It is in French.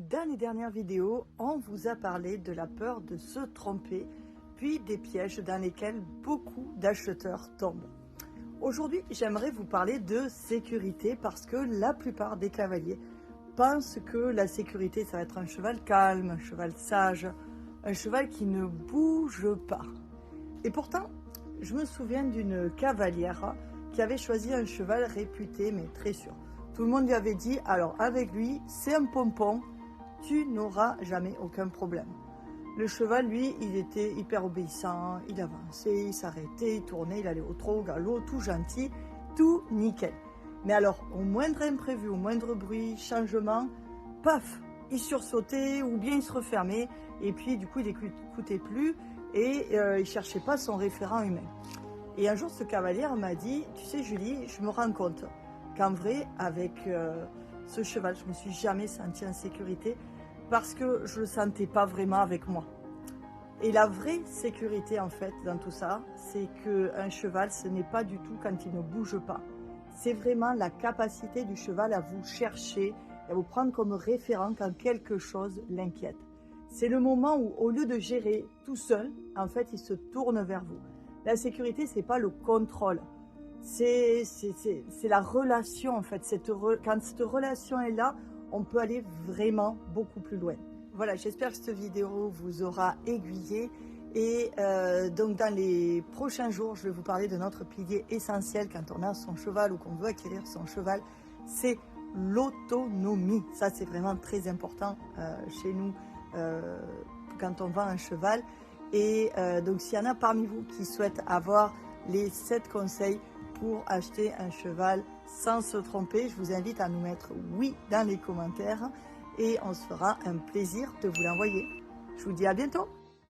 Dans les dernières vidéos, on vous a parlé de la peur de se tromper, puis des pièges dans lesquels beaucoup d'acheteurs tombent. Aujourd'hui, j'aimerais vous parler de sécurité parce que la plupart des cavaliers pensent que la sécurité, ça va être un cheval calme, un cheval sage, un cheval qui ne bouge pas. Et pourtant, je me souviens d'une cavalière qui avait choisi un cheval réputé mais très sûr. Tout le monde lui avait dit, alors avec lui, c'est un pompon, tu n'auras jamais aucun problème. Le cheval, lui, il était hyper obéissant, il avançait, il s'arrêtait, il tournait, il allait au trot, au galop, tout gentil, tout nickel. Mais alors, au moindre imprévu, au moindre bruit, changement, paf, il sursautait ou bien il se refermait et puis du coup, il n'écoutait plus et il ne cherchait pas son référent humain. Et un jour, ce cavalier m'a dit, tu sais Julie, je me rends compte qu'en vrai, avec ce cheval, je ne me suis jamais sentie en sécurité parce que je ne le sentais pas vraiment avec moi. Et la vraie sécurité, en fait, dans tout ça, c'est qu'un cheval, ce n'est pas du tout quand il ne bouge pas. C'est vraiment la capacité du cheval à vous chercher, à vous prendre comme référent quand quelque chose l'inquiète. C'est le moment où, au lieu de gérer tout seul, en fait, il se tourne vers vous. La sécurité, ce n'est pas le contrôle. C'est la relation, en fait. Quand cette relation est là, on peut aller vraiment beaucoup plus loin. Voilà, j'espère que cette vidéo vous aura aiguillé. Et donc, dans les prochains jours, je vais vous parler de notre pilier essentiel quand on a son cheval ou qu'on veut acquérir son cheval. C'est l'autonomie. Ça, c'est vraiment très important chez nous quand on vend un cheval. Et donc, s'il y en a parmi vous qui souhaitent avoir les 7 conseils pour acheter un cheval sans se tromper, je vous invite à nous mettre oui dans les commentaires et on se fera un plaisir de vous l'envoyer. Je vous dis à bientôt.